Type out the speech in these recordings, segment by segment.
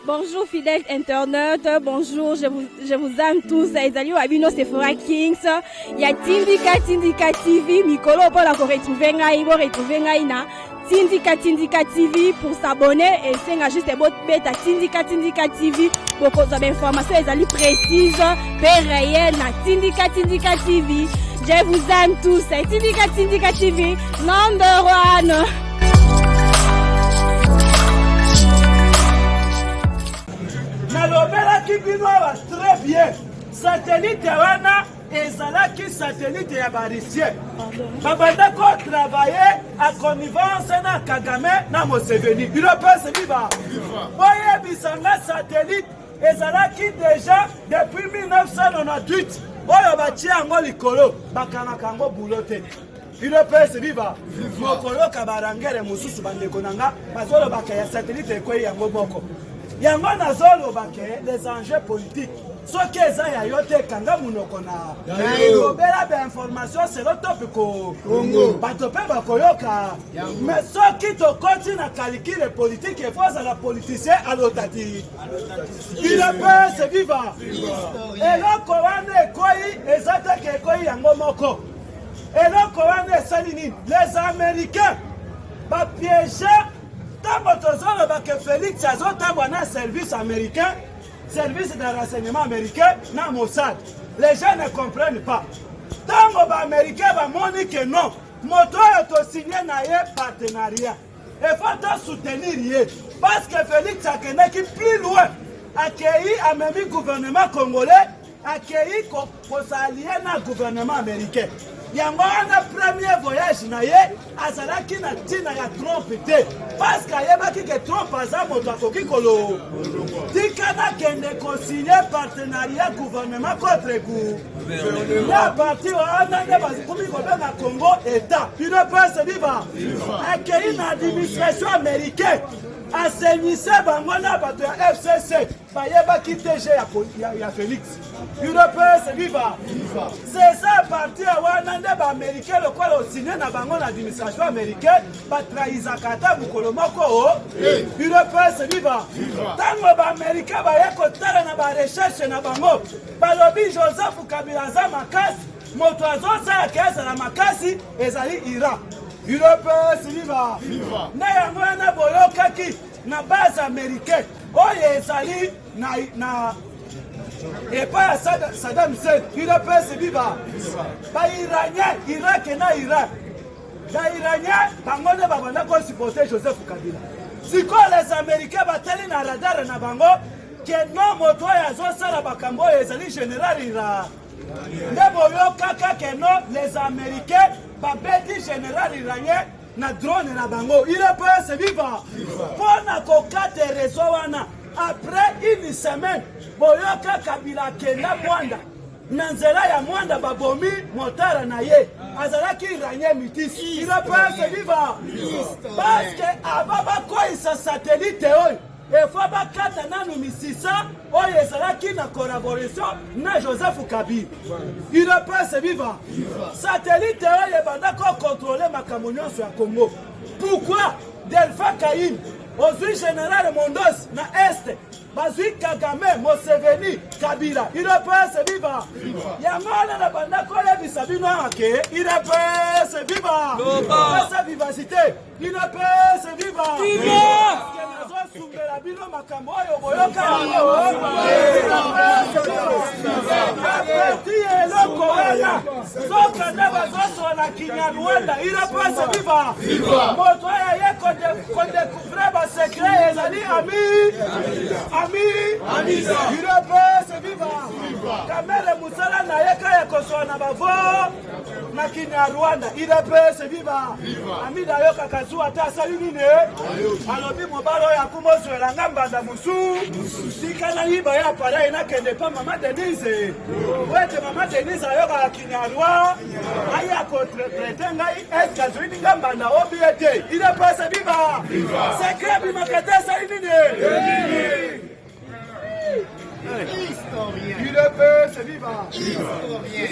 Bonjour fidèles internautes, bonjour, je vous aime tous. Ezali Wabino Sephora Kings. Il y a Tindika TV, Mikolo pour la retrouver ngai na Tindika TV pour s'abonner et c'est juste beta Tindika TV pour qu'on ait des informations ezali précises, réelles na Tindika TV. Je vous aime tous. Tindika TV, number one. Nalobela qui va très bien. Satellite wana ezalaki satellite ya barisien. Babanda ko travailler à connivence na Kagame na Museveni. Il passe viva. Boye bisanga satellite ezalaki déjà depuis 1998. Oyo bati yango likolo bakanga ngo bulote. Il passe viva. Mokolo kabarangere mususu bandeko nanga bazolo bakaya satellite ko yango boko. Yango nazolo bake les enjeux politiques. Ce qui est ça yote kanga munoko na. Obera be information c'est le topic Congo. Batope bakoyoka. Mais ce qui te continue na calcul politique et face à la politicien à l'otati. Il peut se vivre. Et là kowane koi ezata ke koi yango moko. Et là kowane salini les Américains ba piéger. Félix a un service américain, service de renseignement américain, na Mossad. Les gens ne comprennent pas. Tant que les Américains vont dire que non, moto est signé un partenariat. Il faut soutenir. Parce que Félix a plus loin, accueilli à même gouvernement congolais, accueilli pour s'allier au gouvernement américain. Il y a un premier voyage azalaki na tina ya Trump te parce que que Trump aza moto akoki kolo tikana kende consigner partenariat gouvernement contre gouvernement à partir wana nde bazikumi kobenga Congo État il ne peut se vivre accueilli na administration américaine assainissait bango na bato ya FCC bayebaki TG ya Félix il ne peut se vivre c'est ça parti wana nde baaméricain lokola osigné na bango na administration américaine batrahizaka ata mokolo moko il ne peut se vivre ntango baaméricain baye kotala na barecherche na bango balobi Joseph Kabila aza makasi moto azosalaka ezala makasi ezali Iran il ne peut se vivre na yango wana boyokaki na base américaine oyo ezali na et pas Saddam Hussein, il ne peut se vivre. Les Iraniens, Irak et Iran. Les Iraniens, Bango Babanda ko supporter Joseph Kabila. Si les Américains battent na radar na Bango, que non moto ya zo sala bakambo ezali général Ira. Ndeboyo kaka que non les Américains babeti général iranien na drone na Bango. Il ne peut se vivre. Pour na kokate réseau wana. Après une semaine, boyoka Kabila kenda Mwanda. Nanzela ya Mwanda babomi motara na ye. Azalaki iranien mitisi. Il ne peut se vivre. Parce que ababa koisa satellite oyo. Et faut bakata nanu misisa oyo ezalaki na collaboration na Joseph Kabila. Il ne peut se vivre. Satellite oyo ebandako contrôler makambo nyonso ya Congo. Pourquoi Delphin Kaïm Ozui général Mondos na Est, Bazui Kagame, Museveni, Kabila, il ne peut se vivre. Yamana na bandako ya bisabino ake, il ne peut se vivre. Sa vivacité, il ne peut se vivre. Sumbela bino makambo oyo boyoka yango. Apeti eloko wana. Soka nde bazoso na Kinyarwanda, il ne peut se vivre. Moto ya ye kodécouvrir ba secret ezali ami il ne peut se vivre. Kamele musala na ye kaya kosoa na bavo na Kinyarwanda, il ne peut se vivre. Ami da yoka kazu ata sali nini alobi mobalo ya kumozo la ngambanda musu sikana yiba ya pala ina kende pa mama Denise wete mama Denise ayoka Kinyarwa aya contre ngai eska zwini ngambanda obiete il ne peut se vivre. Secret bi makata sali nini il ne peut se vivre.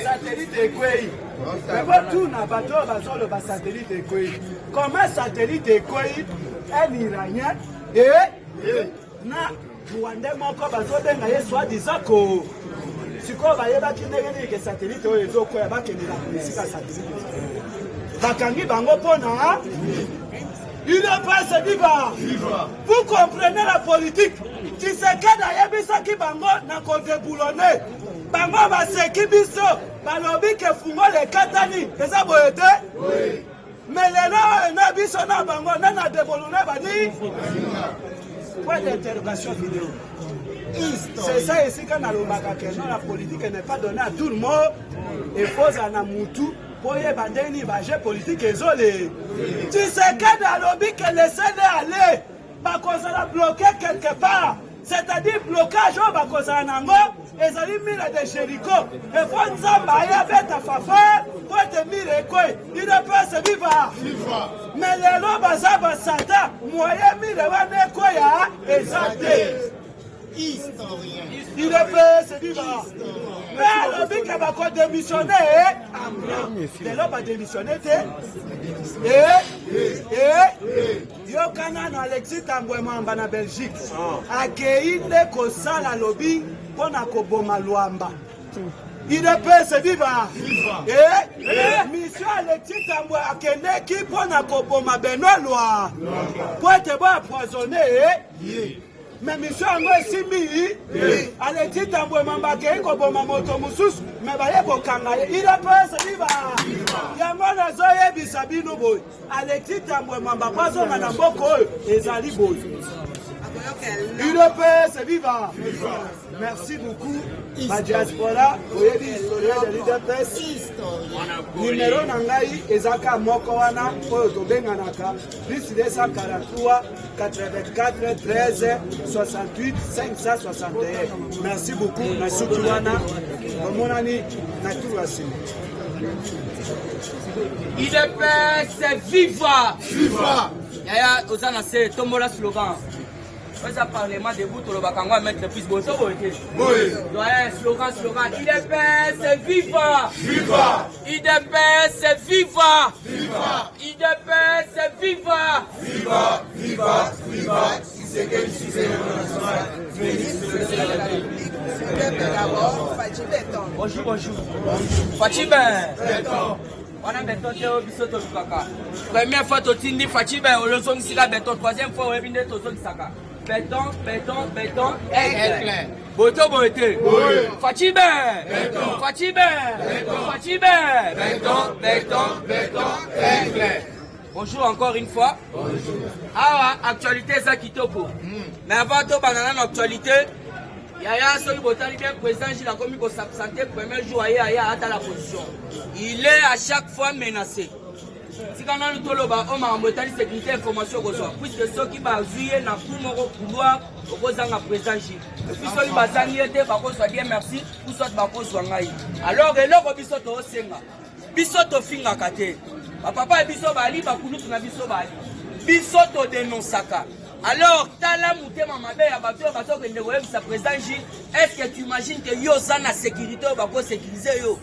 Satellite Ekwei. Mais tout n'a pas trop besoin de satellite Ekwei. Comment satellite Ekwei un Iranien et na Rwanda moko bazobenga ye soi-disant ko sikoyo bayebaki ndenge nini ke satellite oyo ezokwea bakendela esika satellite bakangi bango mpona UDPS viva. Vous comprenez la politique. Tshisekedi ayebisaki bango na kodeboulonner bango baseki biso balobi ke fungo lekatani eza boye te. Mais lelo na biso na bango na déboulonner bani. Point d'interrogation vidéo. C'est ça ici quand on a la politique n'est pas donnée à tout le monde. Il faut en amoutou pour y bandeni bager politique isolé. Tshisekedi a lobby que laissez-les aller. Bakosa la bloqué quelque part. C'est-à-dire blocage au bakosa nango. Et ça dit mille de Jéricho. Et faut nzamba y avait ta fafa pour te mille quoi. Il ne peut se vivre. Mais les lois bazaba sata moyen mille wane quoi ya exacté. Historien. Il ne peut se vivre. Mais le but qu'il va démissionner, les gens vont démissionner. Yokana na Alexis Tambouemamba na Belgique. Akeinde kosala lobby pona koboma Luamba. Il ne peut se vivre. Mission Alexis Tamboué akende ki pona koboma Benoît Loa. Pour te voir empoisonné. Mais monsieur Ango Simi, Alexis Tambouemamba ke koboma moto mususu, mais baye kokanga il a pas se vivre. Yamona zoye bisabino boy. Alexis Tambouemamba paso na mboko ezali boy. Il ne peut se vivre. Merci beaucoup. Ma diaspora, oyebi historien de l'UDPS. Numéro nangai ezaka moko wana oyo tobenganaka plus 243 84 13 68 561. Merci beaucoup. Nasuki wana omonani na turasi. UDPS viva. Viva. Yaya ozana se tombola slogan. Dans un parlement debout, tout le bakango mettre plus beau. Oui. Doyen slogan. UDPS viva. Viva. UDPS viva. Viva. UDPS viva. Viva. Viva. Viva. Bonjour. Fachibe. On a béton théo bisoto lukaka. Première fois totindi Fachibe olosong sika béton. Troisième fois webinde tozong saka. Béton, aigle. Boto boete. Fachibe. Béton, aigle. Bonjour encore une fois. Ah, actualité ça kitoko. Mais avant tout banana actualité. Yaya Soyi Botali bien président Gilles a commis qu'on s'absentait premier jour à la position. Il est à chaque fois menacé. Si quand on a toloba on m'a embêté sécurité information qu'on soit puisque ceux qui va jouer na tout mon couloir au président Gilles. Et puis ceux qui va s'ennuyer par contre soit bien merci ou soit par contre soit ngai. Alors et là bisoto osenga. Bisoto finga kate. Papa biso bali ba kulu tuna biso bali. Bisoto dénonçaka. Alors, tala mutema mabe ya bato bato ke ndeko yebisa président Gilles, est-ce que tu imagines que yo za na sécurité ba ko sécuriser yo?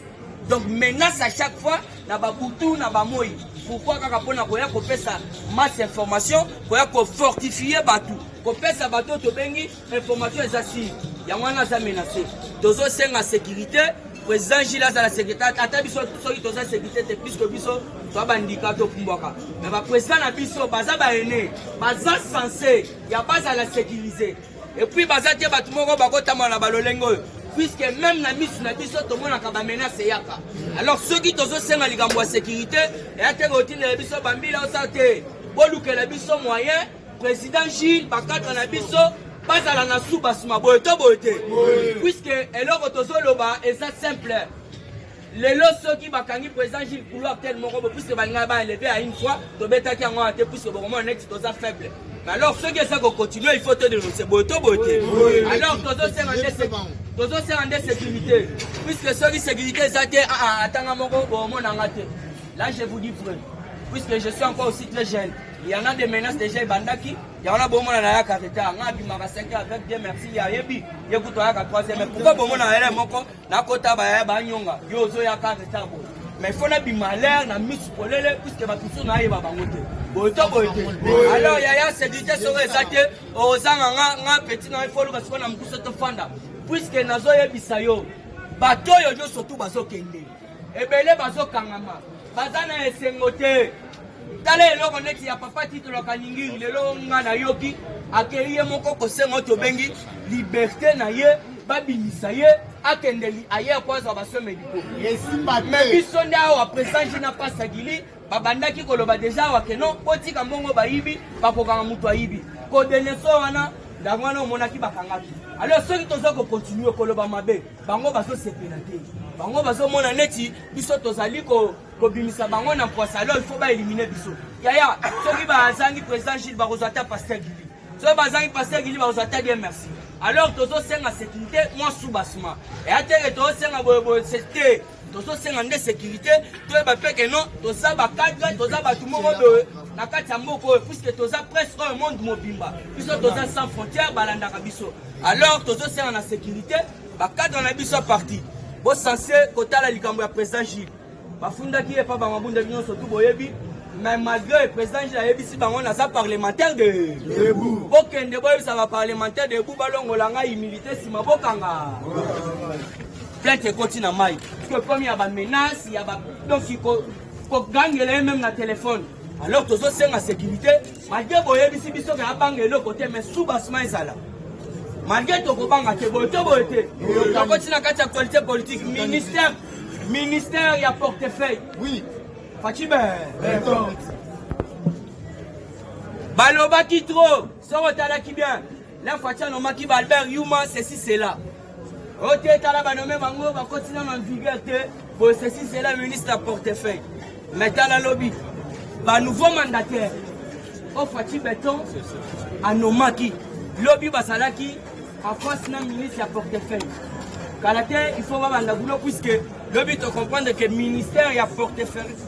Donc menace à chaque fois na ba butu na ba moi. Pourquoi kaka pona ko ya ko pesa masse information, ko ya ko fortifier batu. Ko pesa bato to bengi information ezasi. Ya mwana za menacer. Tozo senga sécurité, président Gilles a la sécurité, ata biso soki toza sécurité plus que biso to bandika to kumbwaka. Mais ba président na biso baza ba ene, baza censé ya baza la sécuriser. Et puis baza tie batu moko bakotama na balolengo puisque même na misu na biso to mona ka ba menace yaka. Alors ceux qui tozo senga likambo ya sécurité et ate rotine biso bambila osate bolukela biso moyen président Gilles bakatra na biso bazala na sou basuma boyeto boyete puisque eloko tozoloba eza simple lelo soki bakangi président Gilles couloir tellement puisque balinga ba élevé à une fois to betaki yango ate puisque vraiment net toza faible. Mais alors ceux qui ça continuer il faut te dénoncer boyeto boyete. Alors tozo ser en sécurité puisque ceux qui sécurité ça te atanga moko bomo nangate. Là je vous dis vrai puisque je suis encore aussi très jeune. Il y en a des menaces déjà bandaki. Il y en a beaucoup de gens qui ont été avec Dieu merci. Il y a Yebi. Il y a beaucoup de gens qui ont été pourquoi beaucoup de gens qui ont été mais il faut que les malheurs na mis pour les puisque les gens n'ont pas été. Alors yaya sécurité soko ezate ozanga nga petit na ifolo basiko na mkuso to fanda puisque nazo yebisa yo bato yo yo surtout bazokende ebele bazokangama bazana esengo te tala eloko neti ya papa titolo kaningiri lelo nga na yoki akeye moko kosengo to bengi liberté na ye babimisa ye akendeli aye kwanza basome liko mais biso nde awa président na pasagili babandaki koloba deja wakeno botika mbongo bayibi bakokanga mutu ayibi kodeneso wana ndangwana omonaki bakangaki alors soki toza kocontinue koloba mabe bango bazosepela te bango bazomona neti biso tozali kobimisa bango na poisa alors il faut baéliminer biso yaya soki bazangi président Gilles bakozwa ata pasteur Gili soki bazangi pasteur Gili bakozwa ata bien merci alors tozosenga sécurité mwa soubasement eyateke tozosenga boyeboye te tozosenga nde sécurité toyeba peke non toza bakadre toza bato moko boye na kati ya mboka oyo puisque toza presque oyo monde mobimba biso toza sans frontière balandaka biso alors tozosenga na sécurité bakadre na biso parti bosense kotala likambo ya président Gilles bafundaki ye pa bamabunda nyonso tu boyebi mais malgré le président Gilles ayebisi bango naza parlementaire de debout bokende boyebisa baparlementaire debout balongola ngai humilité nsima bokanga plainte ekoti na mai que comme il y a ba menace il y a ba donc kogangela ye même na téléphone alors tozosenga sécurité malgré boyebisi biso ke abangela côté mais soubasement ezala malgré tokobanga te boye to boye te tokoti na kati ya actualité politique ministère ya portefeuille Oui. Fachibe balobaki trop soko talaki bien la facha nomaki ba Albert Yuma ceci c'est là ote tala banome bango bakotina na vigueur te bo ceci c'est là ministre à portefeuille mais tala lobby ba nouveau mandataire o Fachi Beton anomaki lobby basalaki en face na ministre à portefeuille Kalate, il faut voir dans boulot puisque le but de comprendre que le ministère et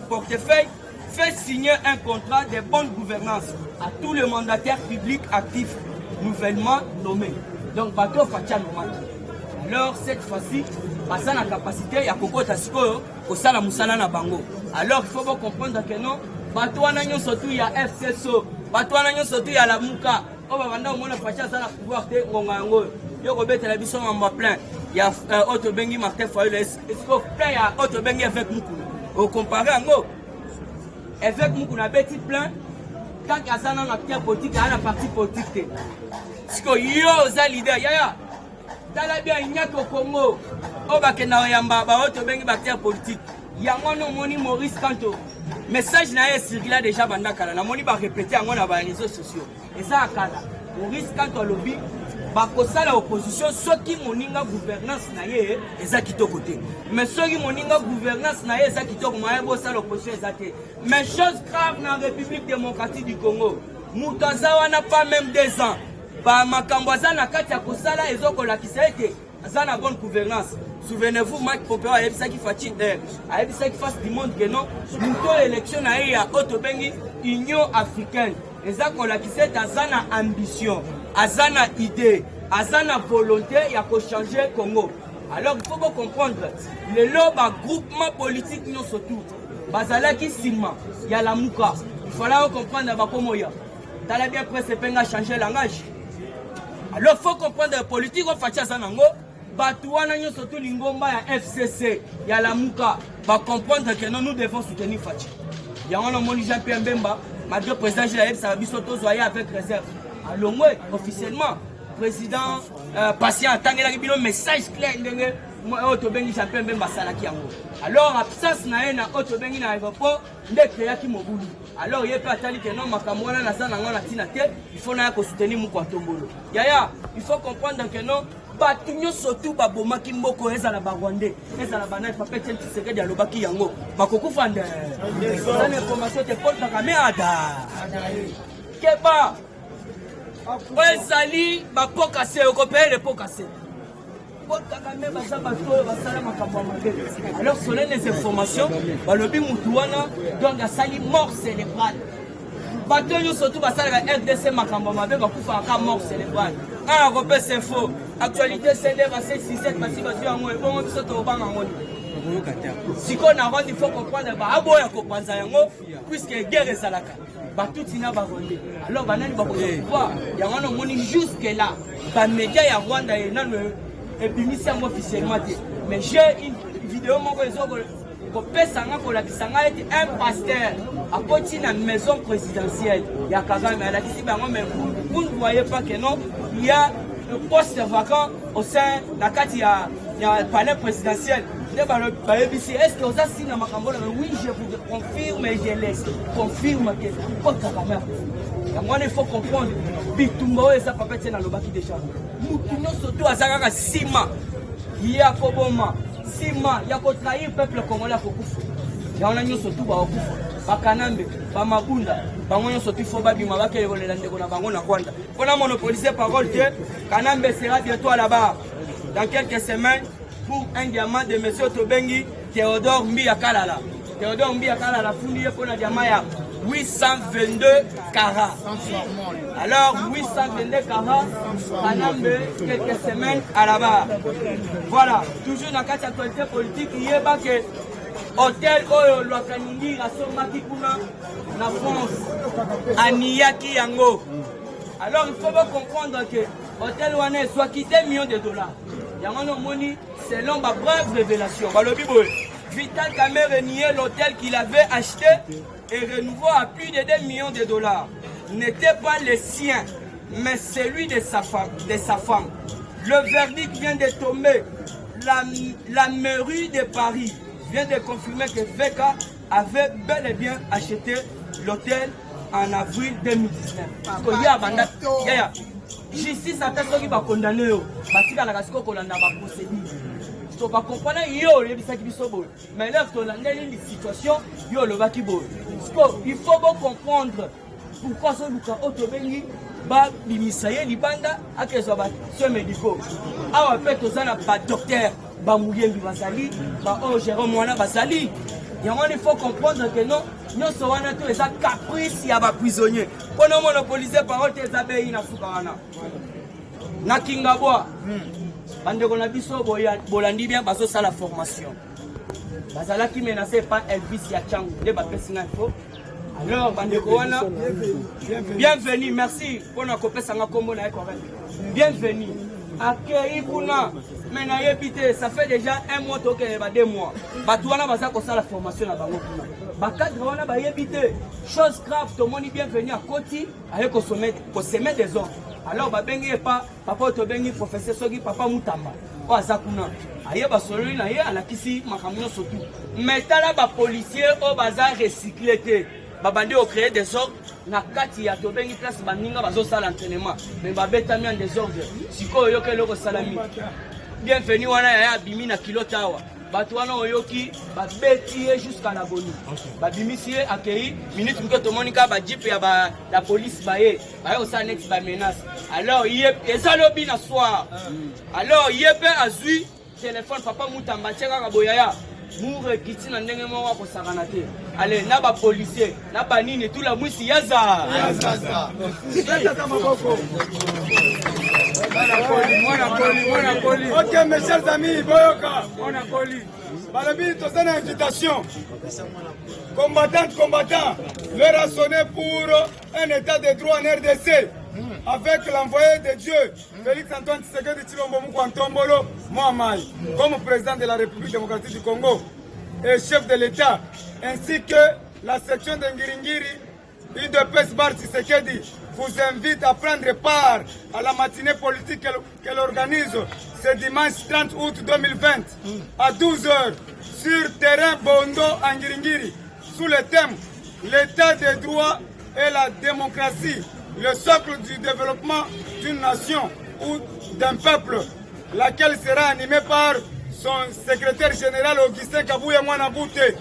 portefeuille fait signer un contrat de bonne gouvernance à tous les mandataires publics actifs nouvellement nommés. Donc, bateau Fatia Nomaki. Alors, cette fois-ci, ça a la capacité, il y a Koko Tasiko, au Sala Moussala na Bango. Alors, il faut bien comprendre que non, bateau Anagnon surtout, il y a FCSO, bateau Anagnon surtout, il y a la Mouka. On va vendre au monde Fatia, ça a pouvoir de Ngongango. Yo robet la biso en plein. Il y a Otto Bengi Martin Foyle. Est-ce qu'on plein ya Otto Bengi avec Moukouna? Au comparé à Ngo. Avec Moukouna petit plein. Quand il y a ça dans l'acteur politique, il y a la partie politique. Parce que yo za leader yaya. Tala bien il n'y a qu'au Congo. Au Bakena Yamba Otto Bengi acteur politique. Yango no moni Maurice Kanto. Message na ye circula déjà banda kala. Na moni ba répéter ngo na ba réseaux sociaux. Et ça akala. Maurice Kanto lobby bakosala opposition soki moninga gouvernance na ye eza kitoko te mais soki moninga gouvernance na ye eza kitoko maye bosala opposition eza te mais chose grave na République démocratique du Congo mutaza wana pas même 2 ans ba makambo aza na kati ya kosala ezokolakisa ete aza na bonne gouvernance. Souvenez-vous Mike Pompeo ayebisaki Fachi ayebisaki face du monde que non muto élection na ye ya Otto Bengi Union africaine eza kolakisa ete aza na ambition azana idée, azana volonté, il y a qu'à changer Congo. Alors il faut comprendre, les lobes groupement politique nous surtout. Bazala qui sima, il y a la mouka. Il faut là comprendre comment il y a. T'as la bien presse penga changer langage. Alors il faut comprendre la politique on fait ça nango. Batouana nous surtout l'ingomba ya FCC, il y a la mouka. Va comprendre que nous devons soutenir Fachi. Il y a un moni Jean-Pierre Mbemba, malgré le président Gilles ça va bisoto zoyer avec réserve. Alors moi, officiellement, président patient attendait un message clair de Otto Bengi Jean-Pierre Mbemba salaki yango. Alors absence na na Otto Bengi na aéroport ndé créa ki mobulu. Alors il peut attendre que non makambo na za na ngona tina te, il faut na ko soutenir mu kwa tombolo. Yaya, il faut comprendre que non batu nyonso tu babomaki mboko ezala ba Rwandais, ezala bana papa tenti sekedi alobaki yango. Bakokufa nde. Ça information te porte na kamera. Keba ezali bapokase okopeye le pokase potakame baza bato basala makambo mabe. Alors selon les informations balobi mutu wana donc asali mort cérébrale bato nyonso tu basalaka RDC makambo mabe bakufaka mort cérébrale. Ah repère c'est faux. Actualité CD basé 67 basi basi yango ebongo biso to banga ngoni siko na rond il faut comprendre ba aboya kopanza yango puisque guerre ezalaka batuti na baronde alors banani bakozwa yango na moni jusque là bamédia ya Rwanda nano ebimisi yango officiellement te mais j'ai une vidéo moko kopesanga kolakisanga ete un pasteur akoti na maison présidentielle ya Kagame alakisi bango mais vous ne voyez pas que non il y a un poste vacant au sein la kati ya palais présidentiel. Est-ce que vous avez signé ma campagne? Oui, je vous confirme et je laisse. Confirme que il faut comprendre. Bitumba et ça papa c'est dans le baki déjà. Mutuno surtout azaka sima. Ya koboma. Sima ya ko trahir peuple congolais ko kufa. Ya on a nyo surtout ba okufa. Ba kanambe, ba mabunda, ba ngonyo surtout faut ba bima ba kele kolela ndeko na bango na kwanda. Pona monopoliser parole que Kanambe sera bientôt là-bas. Dans quelques semaines pour un diamant de M. Tobengi Théodore Mbiyakalala. Théodore Mbiyakalala fourni pour un diamant à 822 carats. Alors 822 carats, Kanambe quelques semaines à la barre. Voilà, toujours dans la actualité politique, il y a que hôtel Oyo Lwakaningi Rasomaki Kuna na France, Aniyaki Yango. Alors il faut comprendre que l'hôtel Wane soit quitté millions de dollars. Il y a un money selon ma brève révélation. Vital Kamer reniait l'hôtel qu'il avait acheté et renouveau à plus de 2 millions de dollars. N'était pas le sien, mais celui de sa femme. Le verdict vient de tomber. La mairie de Paris vient de confirmer que Veka avait bel et bien acheté l'hôtel en avril 2019. Justice a fait qui va condamner parce que la casco kolanda va procéder. Tu vas comprendre yo le bisaki bisobo. Mais là tu as une situation yo le baki boy. Il faut comprendre pourquoi ce Luka Otobengi ba bimisaye libanda akezo ba soins médicaux. Awa pe tozana ba docteur ba muyengi bazali ba o Jérôme Mwana bazali. Il faut comprendre que non, nous sommes tous les caprices y a des prisonniers. Pour nous monopoliser parole des abeilles na Soukarana. Na Kingabwa. Bande konabiso bolandi bien parce que ça la formation. Bazala qui menaçait pas Elvis Yachang de ba pesina info. Alors bande koana bienvenue, merci pour na kopesa nga kombo na correct. Bienvenue. Accueilli kuna maintenant yebité ça fait déjà 1 mois to que ba 2 mois batouana baza ko la formation na bango kuna ba cadre wana ba yebité chose grave to moni bienvenue à Koti avec ko semer des ordres alors ba bengi pas papa to bengi professeur soki papa Mutamba o azakuna ayeba sololi na ye alakisi makamino surtout mais tala ba policier o baza recycler babandi au créer des ordres na kati ya tobengi place baninga bazo sala entraînement mais babetami en désordre siko yoke loko salami bienvenue wana ya bimi na kilotawa bato wana oyoki babeti jusqu'à la boni babimisi accueilli minute mko tomonika ba jeep ya ba la police baye baye osa net ba menace alors yep ezalobi na soir alors yep azui téléphone papa Mutamba tcheka ka boyaya Moure kiti na ndenge moko kosakana te. Allez, na ba policier, na ba nini tout la mwisi yaza. Yaza. Ok, mes chers amis, Boyoka, Balabi, tu as une invitation. Combattants, leur a sonné pour un état de droit en RDC. Avec l'envoyé de Dieu, Félix Antoine Tshisekedi Tshilombo Mukwantombolo Mohamai, comme président de la République démocratique du Congo et chef de l'État, ainsi que la section de Ngiringiri, UDPS Bar Tshisekedi, vous invite à prendre part à la matinée politique qu'elle organise ce dimanche 30 août 2020 à 12h sur terrain Bondo à Ngiringiri, sous le thème l'état des droits et la démocratie, le socle du développement d'une nation ou d'un peuple, laquelle sera animée par son secrétaire général Augustin Kabouya Mwanabouté.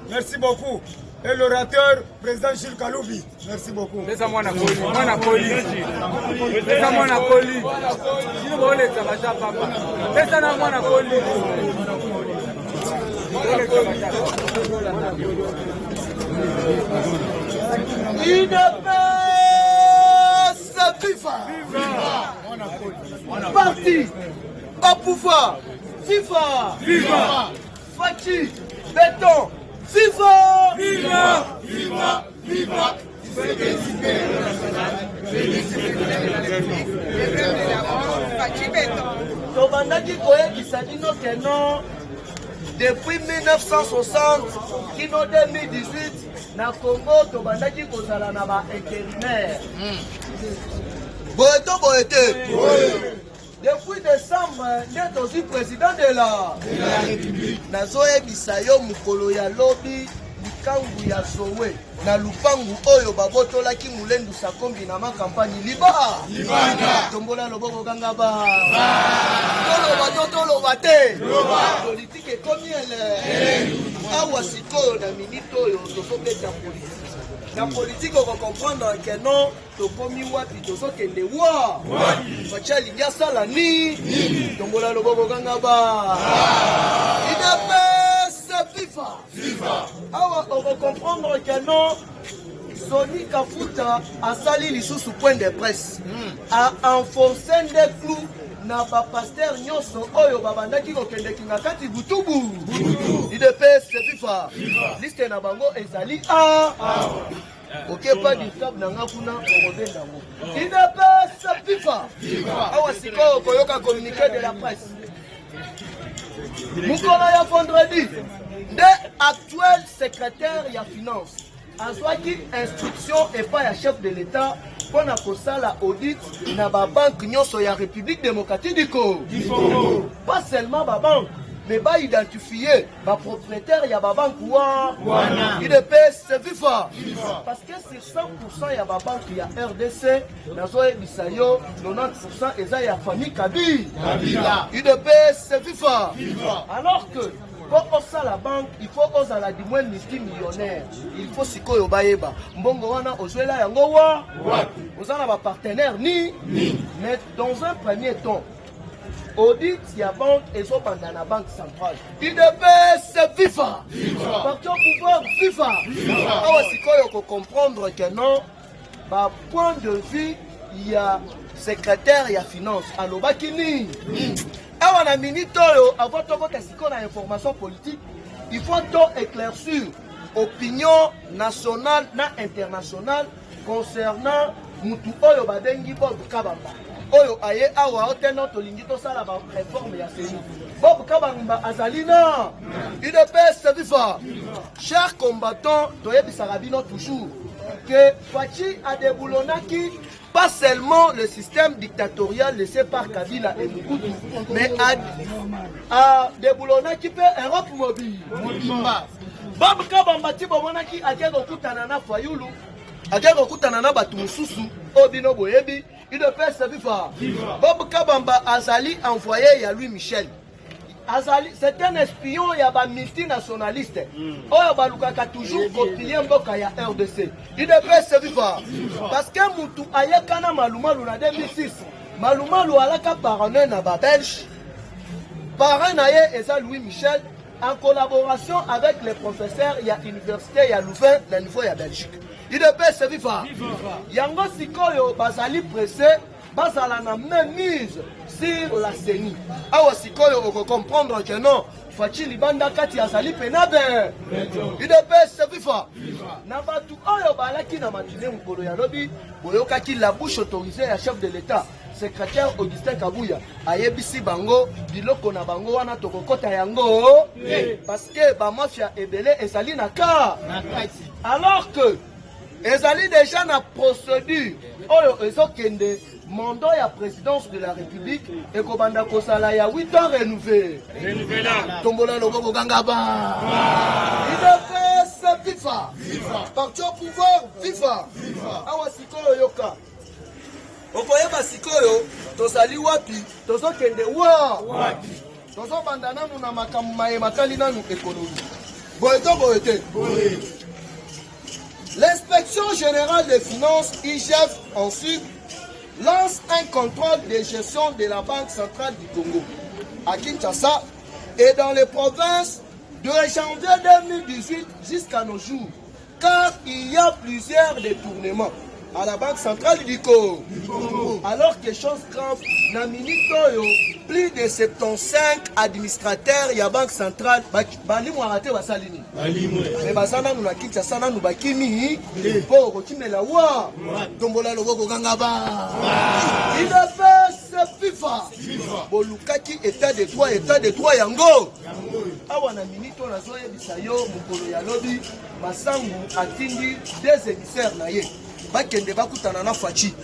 Merci beaucoup. Et l'orateur, président Gilles Kaloubi. Merci beaucoup. Parti au pouvoir. FIFA. Viva. Fachi. Béton. FIFA. Viva. Viva. Viva. tobandaki koyebisa bino ke non depuis 1960 kino 2018 na Congo tobandaki kozala na baintérimaire boye te depuis décembre nde tozwi président de la république nazoyebisa yo mokolo ya lobi likangu ya zowe na lupangu oyo babotolaki mulendu sakombi na makampani libanda tombola loboko kanga ba toloba te politike ekomi ele awa sikoyo na minute oyo tozobeta politike na politique okokomprendre ke non tokomi wapi tozokende wa fatia lingi asala ni tombola loboko kanga ba idepesa fifa awa okokomprendre ke non Soni Kafuta asali lisusu point de presse a enforcé nde clou na bapaster nyonso oyo babandaki kokendeki na kati butubu idps fifa liste na bango ezali a ok pas du cap na nga kuna okobenda ngo idps fifa awa sikoyo koyoka communiqué de la presse mokolo ya vendredi nde actuel secrétaire ya finance azwaki instruction epai ya chef de l'état mpona kosala audit na babanke nyonso ya république démocratique du Congo. Pas seulement babanke mais baidentifie bapropriétaire ya babanke wana idps fifa parce que sur 100% ya babanke ya RDC nazoyebisa yo 90% eza ya famille Kabila idps fifa alors que pour osa la banque, il faut osa la dimoué multimillionnaire. Il faut sikoyo bayeba. Mbongo wana ozwela yango wa. Ozana ba partenaire ni. Mais dans un premier temps, audit ya banque et so bandana banque centrale. IDPS FIFA. Parti au pouvoir FIFA. Awa sikoyo ko comprendre que non, ba point de vue il y a secrétaire ya finance alobaki ni. Avant la minute, avant de information politique, il faut éclaircir l'opinion nationale et internationale concernant Moutou Oyo Badengi Bob Kabamba. Oyo Aye Awa Oteno Tolingito Sala réforme ya Séni. Bob Kabamba Azalina, IDPS Vifa. Chers combattants, Toyebi Sarabino toujours, que Fachi a déboulonnaki pas seulement le système dictatorial laissé par Kabila et Mobutu, mais à déboulonnaki peut Europe mobile. Bob Kabamba Tibonaki a Kutanana Fayulu, a Kutanana Batumususu, Obino Boyebi, il ne peut se vivre. Bob Kabamba Azali envoyé à Louis Michel. Azali, c'est un espion, il y a un multinationaliste. Oh, Balukaka toujours copié Mboka ya RDC. Il devrait se vivre. Parce que Moutou Ayakana Malumalu en 2006. Malumalu alaka parrain na Belge. Parrain naye Eza Louis Michel en collaboration avec les professeurs il y a université il y a Louvain le niveau ya Belgique. Il devrait se vivre. Yango sikoyo bazali pressé. Basala na même mise sur la CENI. Awa sikoyo oko comprendre que non, Fachi Libanda Kati Azali Penabe. IDPS Vifa. Na batu oyo balaki na matinée mukolo ya lobi, boyokaki la bouche autorisée ya chef de l'État, secrétaire Augustin Kabouya, ayebisi bango biloko na bango wana tokokota yango parce que ba mafia ebele ezali na ka. Alors que ezali déjà na procédure oyo ezokende mandat ya présidence de la République et Kobanda Kosala ya 8 ans renouvelé. Tombola Lobo Gangaba. IDPS FIFA. Parti au pouvoir FIFA. Awa Sikoyo Yoka. Okoyeba Sikoyo, Tosali Wapi, Tosokende Wa. Toso bandana na makamma makali nanu économie. Boete. L'inspection générale des finances, IGF, ensuite, lance un contrôle de gestion de la Banque centrale du Congo à Kinshasa et dans les provinces de janvier 2018 jusqu'à nos jours, car il y a plusieurs détournements à la Banque centrale du Congo. Alors que chose grave, na minute oyo, plus de 75 administrateurs ya banque centrale bali mwarate basalini. Mais basana nous na kitsa sana nous bakimi po kokimela wa tombola loboko kanga ba. Il a fait FIFA. Bolukaki état de droit yango. Awa na minute on a zoye bisayo mukolo ya lobi masangu atindi des émissaires na ye. Bakende bakutana na Fachi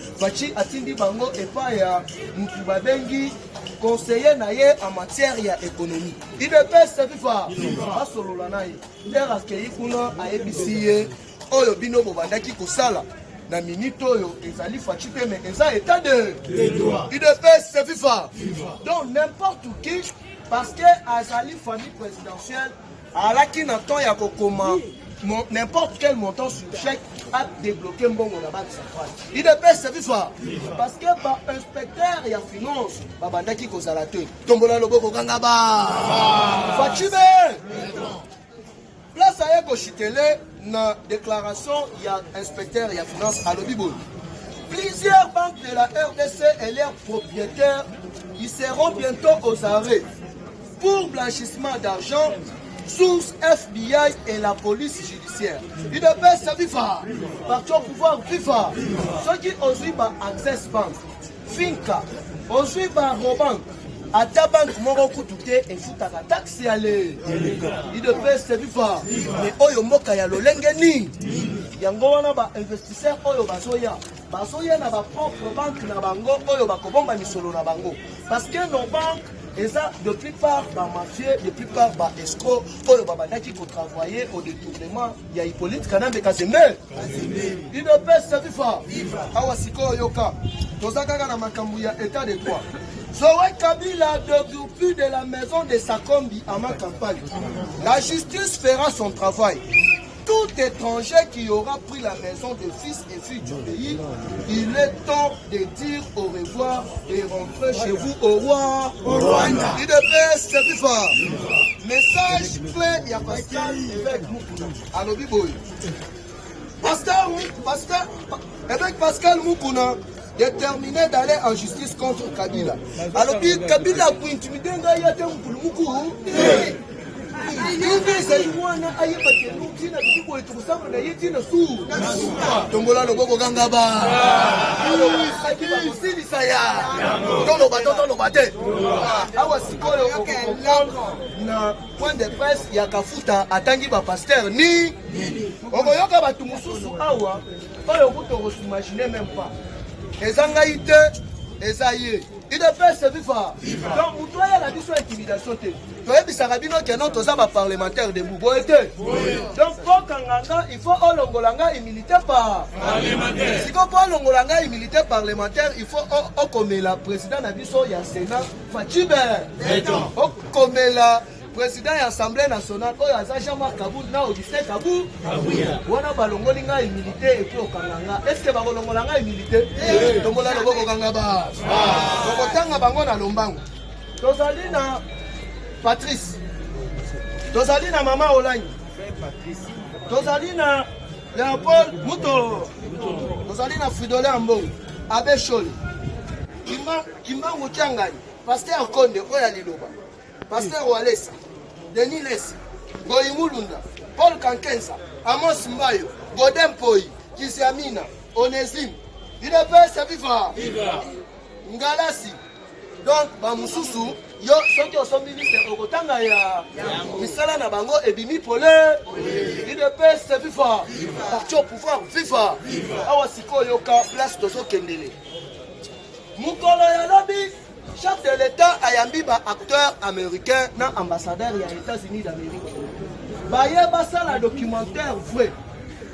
atindi bango epa ya mutu babengi conseiller na ye en matière ya économie. Il ne peut se FIFA basolola na ye der akei kuna ayebisi ye oyo bino bobandaki kosala na minute oyo ezali Fachi te mais eza état de droit. Il ne peut se FIFA. Donc n'importe qui parce que azali famille présidentielle alaki na temps ya kokoma n'importe quel montant sur chèque a débloqué mbongo la banque centrale. Il ne peut se vivre parce que par inspecteur et finance babandaki kozala te tombola loboko kanga ba Fachi place à yeko chitele na déclaration ya inspecteur et finance à l'Obibo. Plusieurs banques de la RDC et leurs propriétaires ils seront bientôt aux arrêts pour blanchissement d'argent. Source FBI et la police judiciaire. Il ne peut se vivre par ton pouvoir vivre. Ceux qui osent Access Bank, Finca, osent Robank, à ta banque Moroko Touté et Foutaka taxi aller. Il ne peut se vivre. Mais Oyo Moka ya Lolengeni. Yango wana ba investisseur Oyo Basoya. Basoya na ba propre banque na bango Oyo bakobomba misolo na bango. Parce que nos banques et ça, de plupart, dans mafieux, de plupart, dans escrocs, pour le babadaki qui travailler au détournement, il y a Hippolyte Kanambe Kazeme. Il ne peut se vivre. Awasiko Yoka. Tozaka na makambuya état de droit. Zoé Kabila depuis de la maison de Sakombi à ma campagne. La justice fera son travail. Tout étranger qui aura pris la maison de fils et filles du pays, il est temps de dire au revoir et rentrer chez vous au roi. Il ne peut se vivre. Message clair, il y a Pascal évêque Moukouna. Allo Biboy. Évêque Pascal Moukouna, déterminé d'aller en justice contre Kabila. Alors, Kabila pour intimider un gars, Moukouna. Tombola loboko kanga ba awa sikoyo na point de presse ya Kafuta atangi ba pasteur ni okoyoka batu mususu awa oyo kuto s'imaginer même pas ezanga ite ezaye. Il ne peut se vivre. Donc, vous voyez la mission intimidation. Vous voyez, Bissarabino qui est notre parlementaire de Boubo. Donc, pour Kanganga, il faut Olongolanga et militaire parlementaire. Si on peut Olongolanga et militaire parlementaire, il faut comme la présidente Nabiso, il y a Sénat, Fachi comme la président de l'Assemblée nationale, il y a Jean-Marc Kabou, Augustin Kabou. On a Balongolinga et militaire et puis au Kanganga. Est-ce que Balongolanga est militaire? Tombola Loboko Kangaba. Tokotanga bango na lombango. Tozali na Patrice. Tozali na Mama Olanyi. Tozali na Léopold Muto. Tozali na Fridolin Ambongo. Abe Choli. Kimba Mutiangani. Pasteur Konde Oya Liloba. Pasteur Walesa. Denis Lesi. Goyi Mulunda. Paul Kankensa. Amos Mbayo. Godem Poi. Kisiamina. Onésime. Il ne peut se vivre. Ngalasi. Donc, Bamususu, yo, ceux qui sont ministres, au Kotanga, ya Misala na bango, et bimi pole, il ne peut se vivre. Parti au pouvoir, vivre. Awasiko yoka, place Toso Kendele. Mukolo ya lobi, chef de l'État ayambi ba acteur américain, na ambassadeur ya États-Unis d'Amérique. Baye basa la documentaire vrai.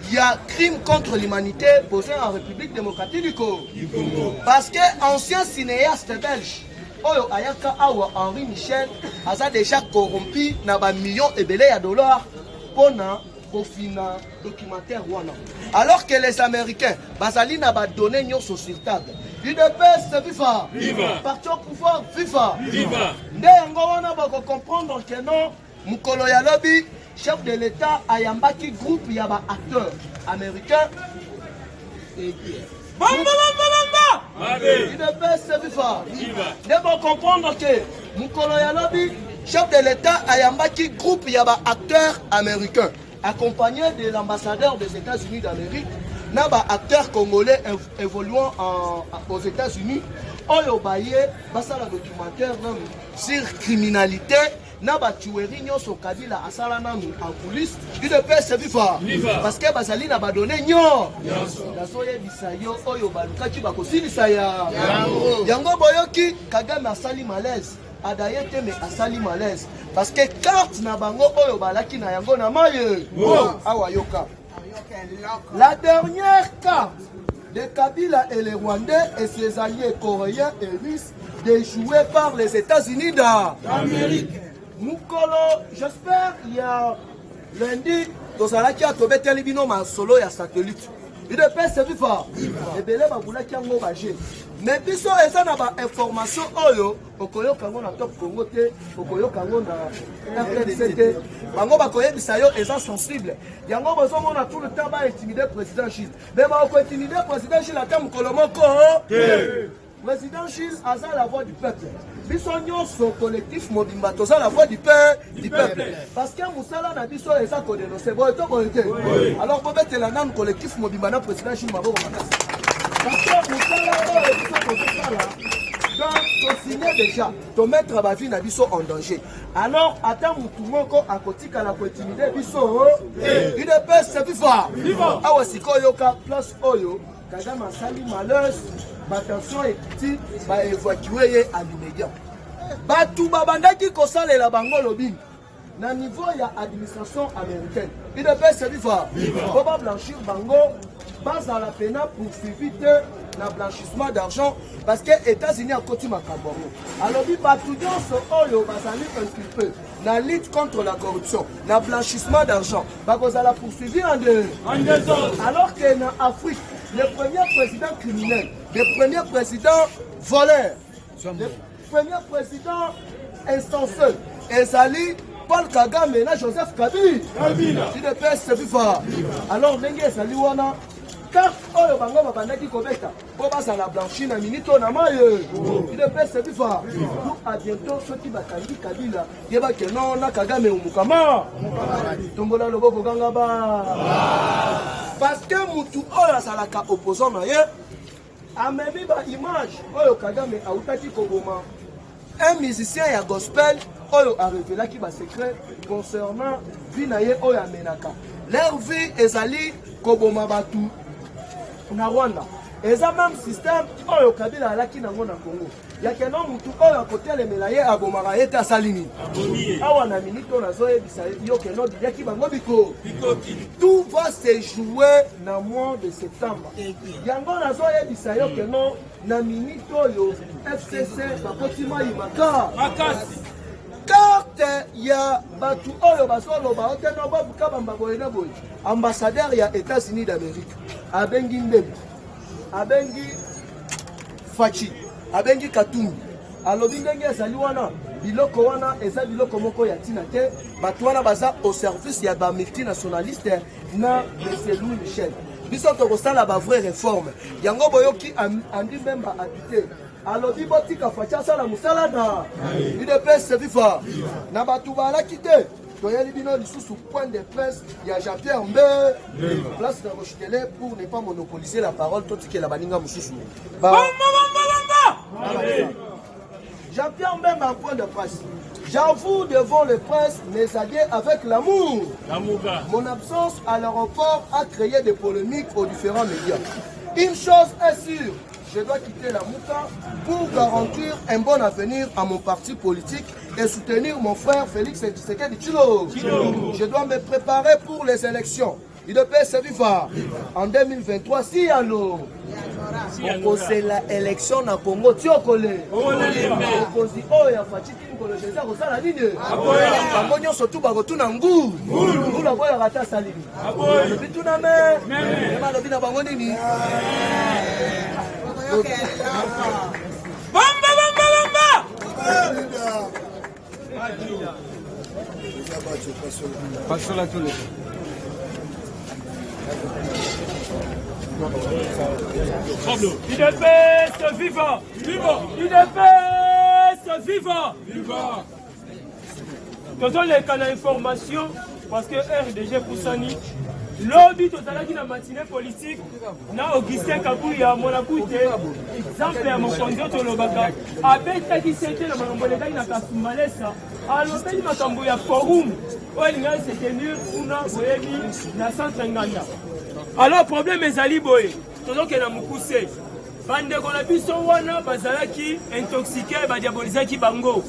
Il y a crime contre l'humanité posé en République démocratique du Congo. Parce que ancien cinéaste belge, Oyo Ayaka Awa Henri Michel, a déjà corrompu na ba millions et belé de dollars pour au final documentaire wana. Alors que les Américains, Bazali n'a pas donné nyo sur table. Il ne peut se vivre. Parti au pouvoir, vivre. Nde yango wana ba comprendre que non, Mukolo ya lobi, chef de l'État ayambaki groupe yaba acteurs américains UDPS viva. D'abord comprendre que Mukolo Yalobi, chef de l'État, a yambaki groupe yaba acteurs américains, accompagné de l'ambassadeur des États-Unis d'Amérique, naba acteurs congolais évoluant aux États-Unis. Oyo baye basala documentaire sur criminalité. Naba tuerie nyoso Kabila asala nanu en coulisses. UDPS viva. Parce que basali na ba donné nyo. Dasoye bisayo oyo balukaki bakosilisa ya. Yango boyoki Kagame asali malaise. Adayete mais asali malaise. Parce que carte na bango oyo balaki na yango na maye. Awa yoka. La dernière carte de Kabila et les Rwandais et ses alliés coréens et russes déjoués par les États-Unis d'Amérique. Mukolo, j'espère il y a lundi, dans la qui a tombé télévision ma solo et satellite. Il ne peut se vivre. Et bien là, vous l'avez qui bagé. Mais biso eza na ba information oyo okoyo kango na top Congo te, okoyo kango na RDC. Bango bakoyebisa yo eza sensible. Yango bozo mona tout le temps ba intimider président Chil. Mais ba ko intimider président Chil ata mukolo moko. Président Chil aza la voix du peuple. Biso nyonso collectif Mobimba toza la voix du peuple. Parce que musala na biso eza ko dénoncer boy to boy te. Alors bobete la nan collectif Mobimba na président Chil maboko makasi. Parce que musala donc signer déjà to mettre ma vie na biso en danger. Alors attends mutu moko akotika la ko intimider biso. Il ne peut se vivre. Awa sikoyo ka place oyo Kagame asali malheur. Attention et petit, va évacuer à l'immédiat. Batou babandaki kosale la bango lobby. Na niveau ya administration américaine. Il ne peut se vivre. Comment blanchir bango base à la peine poursuivi de la blanchissement d'argent parce que États-Unis a continué à Cameroun. Alors il batou so oyo bazali inculpé na lutte contre la corruption, na blanchissement d'argent. Bakoza la poursuivi en deux. Alors que na Afrique le premier président criminel, le premier président voleur, le premier président instanceur, Ezali, Paul Kagame et Joseph Kabila. Il ne peut se vivre. Alors, Nengue Ezali wana, carte oyo bango babandaki kobeta, po basa la blanchi na minito na maye. Il ne peut se vivre. Nous à bientôt ceux qui bakangi Kabila, yeba ke non na Kagame umukama. Tombola loboko ganga ba. Parce que mutu oyo asalaka opposant na ye amemi ba image oyo Kagame autaki koboma un musicien ya gospel oyo a révélaki ba secret concernant vie na ye oyo amenaka leur vie ezali koboma batu na Rwanda. Eza même système oyo Kabila alaki nango na Congo. Yake no mutu oyo akotelemela ye abomaka ye te asali nini. Awa na minito nazoyebisa yo ke no yaki bango biko. Tout va se jouer na mois de septembre. Yango nazoyebisa yo ke no na minito oyo FCC bakotima yimaka. Carte ya batu oyo basoloba oteno babuka bamba boyena boy. Ambassadeur ya États-Unis d'Amérique abengi Ndebe, abengi Fachi, abengi Katumbi. Alobi ndenge ezali wana biloko wana eza biloko moko ya tina te batu wana baza au service ya ba multinationaliste na M. Louis Michel. Biso tokosala ba vraie réforme. Yango boyoki andi memba habité. Alobi botika Fachi asala musala na UDPS se viva. Na batu balaki te. Toyeli bino lisusu point de presse, il y a Jean-Pierre Mbé, place de Rochitele pour ne pas monopoliser la parole, tout ce qui est la baninga mususu. Jean-Pierre Mbé m'a un point de presse. J'avoue devant les presse mes alliés avec l'amour. Mon absence à l'aéroport a créé des polémiques aux différents médias. Une chose est sûre, je dois quitter la Mouka pour garantir un bon avenir à mon parti politique et soutenir mon frère Félix Tshisekedi Tshilombo. Je dois me préparer pour les élections. Il ne peut se vivre en 2023 si alors c'est l'élection dans Congo. Tiokole. Opposi oya Fachi Kolo Jésus kosala nini? Bangonyo surtout bakotuna ngu. Ngu la boya rata salimi. Bituna me. Ema lobi na bango nini? Bamba bamba bamba. Passo la tole. UDPS vivant! UDPS vivant! Toujours les canaux d'information, parce que RDG Poussani, lobby total qui na matinée politique, na Augustin Kabouya, mon aboute, exemple à mon conduit au Lobaka, avec qui c'était le Mamboleka, il n'a pas soumalé ça, alors il m'a cambouyé forum, où il a se tenir pour na Boyebi, na centre Nganda. Alors, problème est Ali Boye, toujours qu'il a moussé. Bande qu'on a vu son wana, bazalaki, intoxiqué, diabolisaki bango.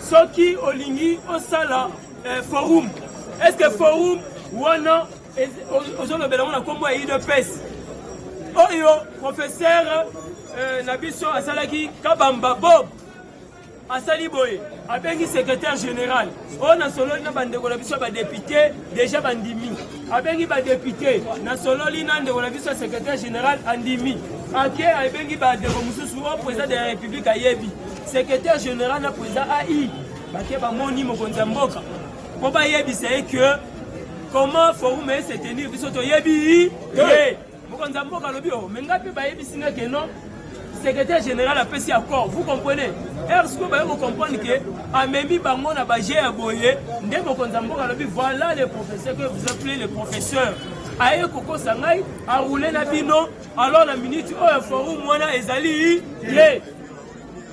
Soki olingi osala forum. Est-ce que forum wana aujourd'hui on a comme UDPS. Oyo professeur Nabiso asalaki Kabamba Bob asali boye abengi secrétaire général. On a solo na bande ko na biso ba député déjà bandimi. Abengi ba député na solo lina nde ko na biso secrétaire général andimi. Ake abengi ba de mususu au président de la République ayebi. Secrétaire général na président AI baké ba moni mokonza mboka po ba yebi c'est que comment forum se tenir biso to yebi mokonza mboka lobi o mengapi ba yebi singa que non secrétaire général a pesi accord vous comprenez est-ce que vous comprenez que amemi bango na ba gé aboye ndé mokonza mboka lobi voilà les professeurs que vous appelez les professeurs aye koko sangai a rouler na bino alors la minute au forum wana ezali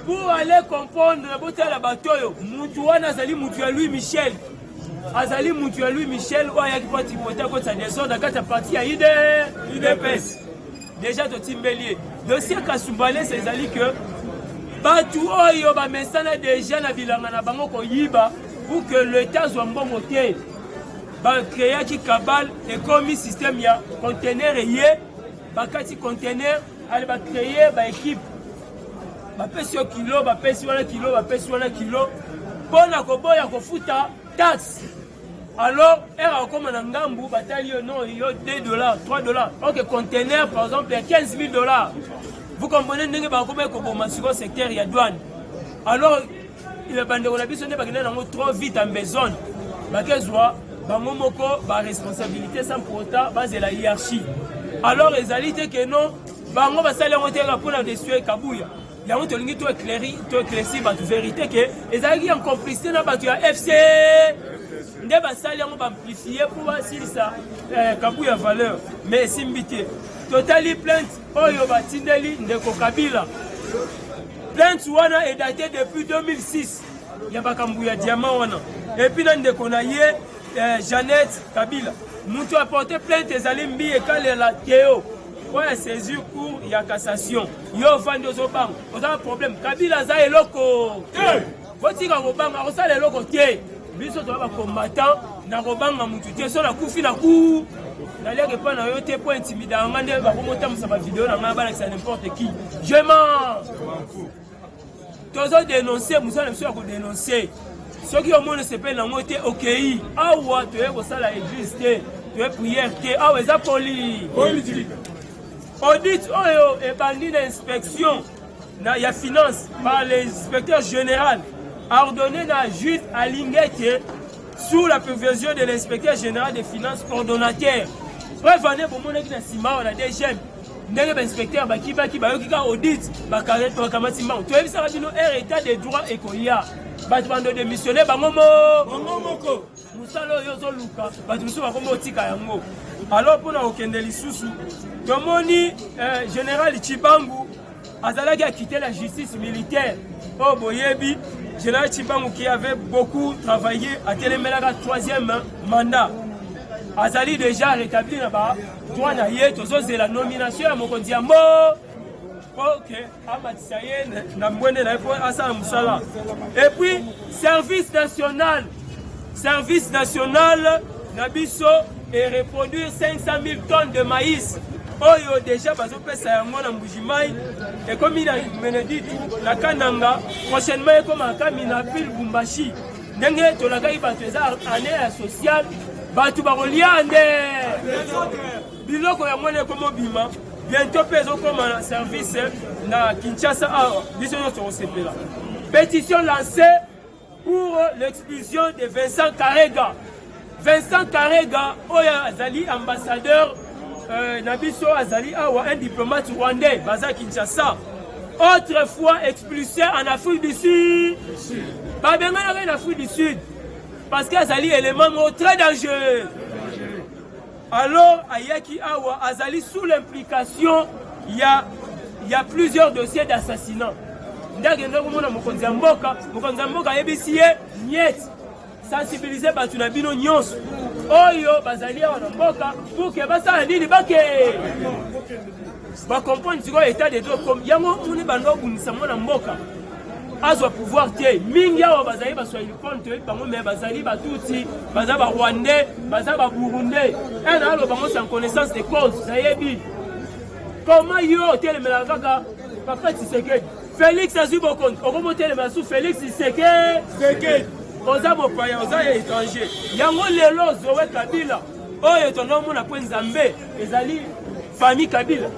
pour aller comprendre la bataille, Moutouana Azali Moutua Louis Michel. Azali Moutua Louis Michel, ou Ayaki Pati Mota Kota Nesor, dans la partie à UDPS. Déjà de Timbelier. Dossier Kassoumbalé, c'est Azali que Batou Oyo, Bamensana déjà na Bilanga na Bango Koyiba, pour que l'État soit bon moté. Créer qui cabale et comme système, il y a conteneur et bakati conteneur, elle va créer une équipe. Bapesi yo kilo, bapesi wana kilo, bapesi wana kilo. Bona koboya kofuta taxe. Alors, era comme na ngambu batali yo non yo $2, $3. OK, conteneur par exemple à $15,000. Vous comprenez ndenge ba koboya koboma sur le secteur ya douane. Alors, il bande on a biso ne bakina nango trop vite en besoin. Bakezwa bango moko ba responsabilité sans pour autant base de la hiérarchie. Alors, les alités que non, bango basali on te pour la destruire Kabouya. Il y a un truc qui est éclairci, la vérité que les alliés ont complicité dans la FC. Nous avons amplifié pour voir si ça a valeur. Mais c'est une bité. Totally plainte, Oyo Batindeli, Ndeko Kabila. Plainte Wana est datée depuis 2006. Il y a Bakambouya Diamant. Et puis, Ndeko Naye, Jeannette Kabila. Nous avons apporté plainte des Alimbi et Kalela Théo. Ouais, saisir cours, il y a cassation. Yo fan de Zobang. On a un problème. Kabila za eloko. Voti ka Robang, on a le loko tie. Biso to ba combattant na Robang na mutu tie so la kufi na ku. Na leke pa na yo te po intimidant ngande ba ko monta musaba vidéo na ngaba na n'importe qui. Je mens. Tozo dénoncer, musa na ko dénoncer. Ceux qui au monde se pèle na moté OKI. Awa to e ko sala église te. To e prière te. Awa za politique. Audit Oyo et bandit d'inspection il y a finance par l'inspecteur général a ordonné la juge à Lingete sous la supervision de l'inspecteur général des finances coordonnateur. Bref, on est pour mon équipe on a des gemmes. L'inspecteur qui audit, tu as vu ça, état des droits et qu'il y a. Bande démissionner, alors pour nous okendeli susu tomoni général Chibangu azalaki a quitté la justice militaire au Boyebi général Chibangu qui avait beaucoup travaillé à Télémélaga 3e mandat azali déjà rétabli là-bas droit na ye tozo la nomination à mokonzi ya mbo OK amatisaye na mwende na po asa musala et puis service national Nabiso et reproduire 500 000 tonnes de maïs. Oyo déjà bazo pesa yango na Mbujimai et comme il a dit la Kananga prochainement comme un Kamina Pile Bumbashi. Ndenge to la kai bato eza année sociale bato ba reliande. Biloko ya mwana comme bima bientôt peso comme un service na Kinshasa biso to sepela. Pétition lancée pour l'expulsion de Vincent Karega. Vincent Karega, Oya Azali, ambassadeur Nabiso Azali Awa, un diplomate rwandais, Baza Kinshasa, autrefois expulsé en Afrique du Sud. Pas bien en Afrique du Sud. Parce qu'Azali élément très dangereux. Alors, Ayaki Awa, Azali sous l'implication, il y a plusieurs dossiers d'assassinat. Sensibiliser Batunabino Nyos. Oyo, Bazali Awa, pour que Basa Nini Bake. Va comprendre ce état de droit comme Yango Mouni Bando Bounisamo Namboka. Azwa pouvoir tie mingia wa bazali ba soyez compte bango mais bazali ba tuti bazali ba rwandais bazali ba burundais et na lo bango sans connaissance de cause ça yebi comment yo telemela kaka papa Tshisekedi Félix Azubokon okomo telemela sous Félix Tshisekedi oza bo paya oza étranger yango lelo Zoé Kabila oyo tono mona po Nzambe ezali famille Kabila